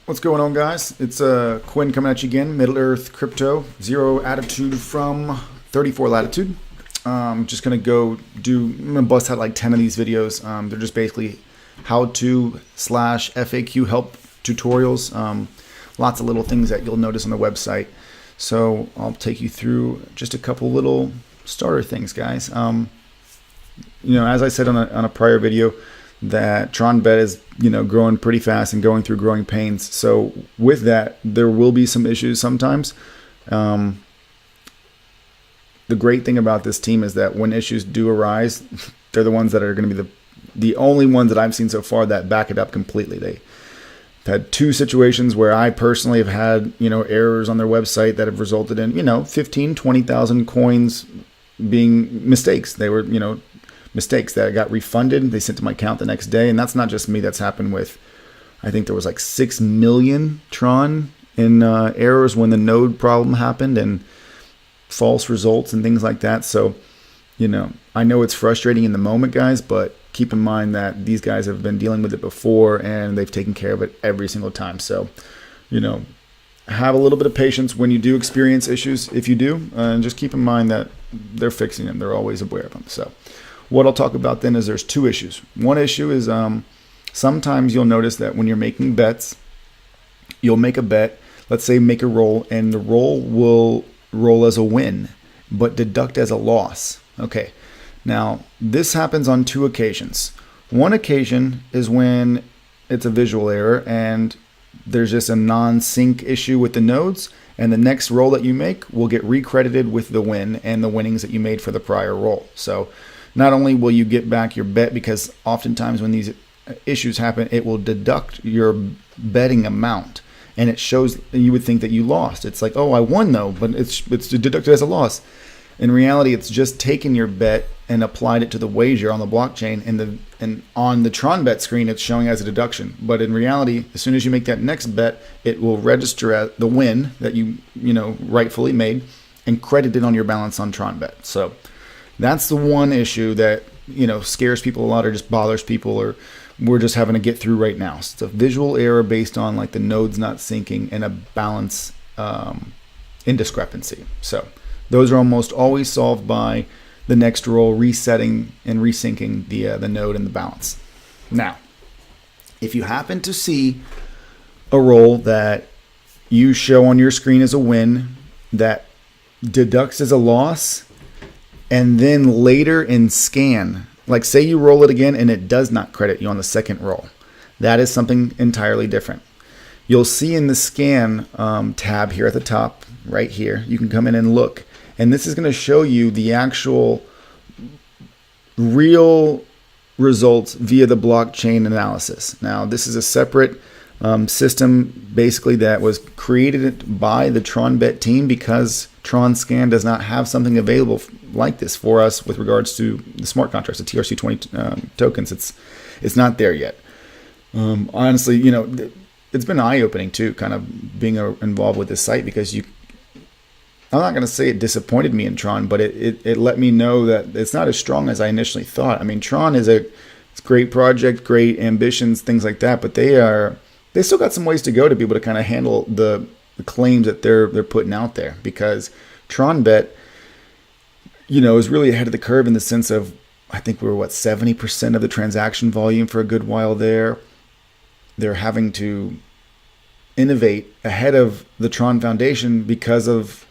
What's going on, guys? It's Quinn coming at you again. Middle Earth Crypto, zero attitude from 34 latitude. Just gonna I'm gonna bust out like 10 of these videos. They're just basically how-to / FAQ help tutorials. Lots of little things that you'll notice on the website. So I'll take you through just a couple little starter things, guys. As I said on a prior video, that Tronbet is growing pretty fast and going through growing pains. So with that, there will be some issues sometimes. The great thing about this team is that when issues do arise, they're the ones that are going to be the only ones that I've seen so far that back it up completely. They've had two situations where I personally have had errors on their website that have resulted in 15, 20,000 coins being mistakes. They were mistakes that got refunded. They sent to my account the next day. And that's not just me. That's happened with, I think there was like 6 million Tron in errors when the node problem happened and false results and things like that. So, I know it's frustrating in the moment, guys, but keep in mind that these guys have been dealing with it before and they've taken care of it every single time. So, have a little bit of patience when you do experience issues, if you do, and just keep in mind that they're fixing them. They're always aware of them. So what I'll talk about then is there's two issues. One issue is sometimes you'll notice that when you're making bets, you'll make a bet, let's say make a roll, and the roll will roll as a win, but deduct as a loss. Okay, now this happens on two occasions. One occasion is when it's a visual error and there's just a non-sync issue with the nodes, and the next roll that you make will get recredited with the win and the winnings that you made for the prior roll. So not only will you get back your bet, because oftentimes when these issues happen, it will deduct your betting amount, and it shows, you would think that you lost. It's like, oh, I won though, but it's deducted as a loss. In reality, it's just taken your bet and applied it to the wager on the blockchain, and on the Tronbet screen, it's showing as a deduction. But in reality, as soon as you make that next bet, it will register as the win that you rightfully made and credit it on your balance on Tronbet. So that's the one issue that scares people a lot or just bothers people, or we're just having to get through right now. So it's a visual error based on like the nodes not syncing and a balance indiscrepancy. So those are almost always solved by the next roll resetting and resyncing the node and the balance. Now, if you happen to see a roll that you show on your screen as a win that deducts as a loss, and then later in scan, like say you roll it again and it does not credit you on the second roll, that is something entirely different. You'll see in the scan tab here at the top, right here, you can come in and look. And this is going to show you the actual real results via the blockchain analysis. Now, this is a separate system basically that was created by the Tronbet team because TronScan does not have something available like this for us with regards to the smart contracts, the TRC20 tokens. It's not there yet. Honestly, it's been eye-opening too, kind of being involved with this site, because I'm not going to say it disappointed me in Tron, but it let me know that it's not as strong as I initially thought. I mean, Tron it's a great project, great ambitions, things like that, but they still got some ways to go to be able to kind of handle the claims that they're putting out there, because Tronbet, is really ahead of the curve in the sense of, I think we were 70% of the transaction volume for a good while there. They're having to innovate ahead of the Tron Foundation because of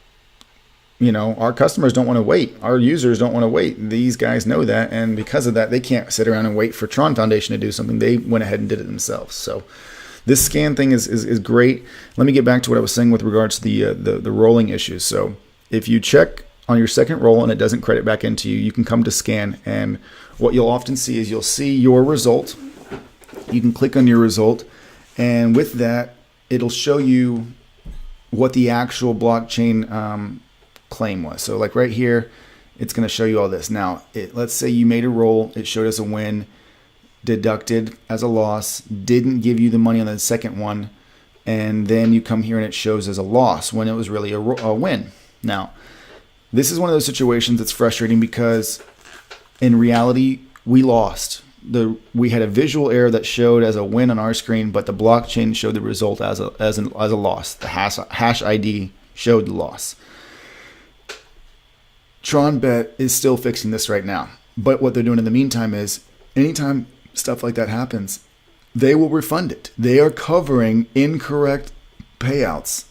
our customers don't want to wait. Our users don't want to wait. These guys know that. And because of that, they can't sit around and wait for Tron Foundation to do something. They went ahead and did it themselves. So this scan thing is great. Let me get back to what I was saying with regards to the rolling issues. So if you check on your second roll and it doesn't credit back into you, you can come to scan. And what you'll often see is you'll see your result. You can click on your result. And with that, it'll show you what the actual blockchain claim was. So like right here, it's going to show you all this. Now, let's say you made a roll, it showed us a win, deducted as a loss, didn't give you the money on the second one, and then you come here and it shows as a loss when it was really a win. Now, this is one of those situations that's frustrating because in reality, we lost. we had a visual error that showed as a win on our screen, but the blockchain showed the result as a loss. The hash ID showed the loss. Tronbet is still fixing this right now, but what they're doing in the meantime is anytime stuff like that happens, they will refund it. They are covering incorrect payouts,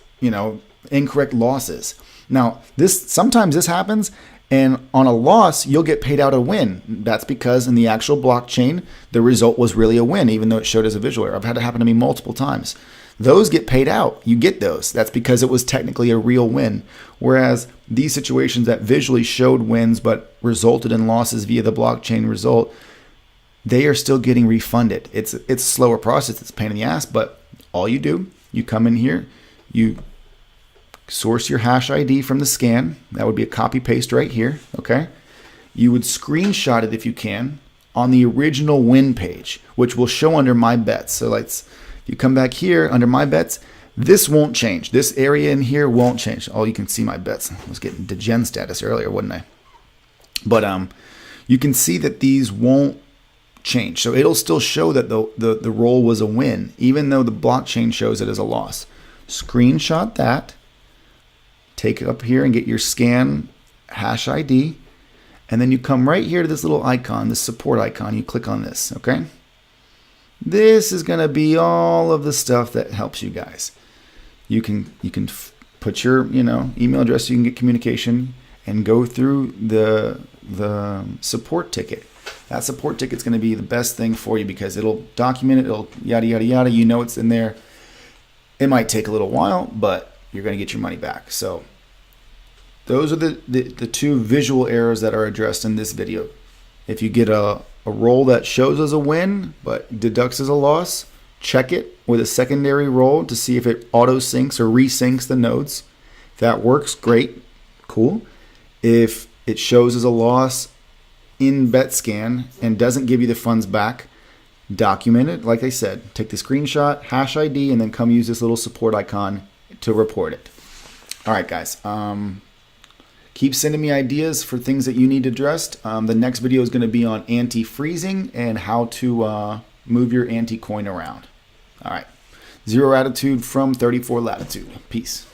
incorrect losses. Now, sometimes this happens, and on a loss, you'll get paid out a win. That's because in the actual blockchain, the result was really a win, even though it showed as a visual error. I've had it happen to me multiple times. Those get paid out. You get those. That's because it was technically a real win. Whereas these situations that visually showed wins but resulted in losses via the blockchain result, they are still getting refunded. It's a slower process. It's a pain in the ass, but all you do, you come in here, you source your hash ID from the scan. That would be a copy paste right here. Okay. You would screenshot it if you can on the original win page, which will show under my bets. So if you come back here under my bets, this won't change. This area in here won't change. Oh, you can see my bets. I was getting degen status earlier, wasn't I? But you can see that these won't change. So it'll still show that the roll was a win, even though the blockchain shows it as a loss. Screenshot that. Take it up here and get your scan hash ID. And then you come right here to this little icon, this support icon. You click on this, okay? This is going to be all of the stuff that helps you guys. You can put your email address so you can get communication and go through the support ticket. That support ticket's going to be the best thing for you because it'll document it. It'll yada yada yada. You know it's in there. It might take a little while, but you're going to get your money back. So those are the two visual errors that are addressed in this video. If you get a roll that shows as a win but deducts as a loss, check it with a secondary roll to see if it auto syncs or resyncs the nodes. If that works, great, cool. If it shows as a loss in BetScan and doesn't give you the funds back, document it. Like I said, take the screenshot, hash ID, and then come use this little support icon to report it. All right, guys. Keep sending me ideas for things that you need addressed. The next video is going to be on anti-freezing and how to move your anti-coin around. All right. 0 attitude from 34 latitude. Peace.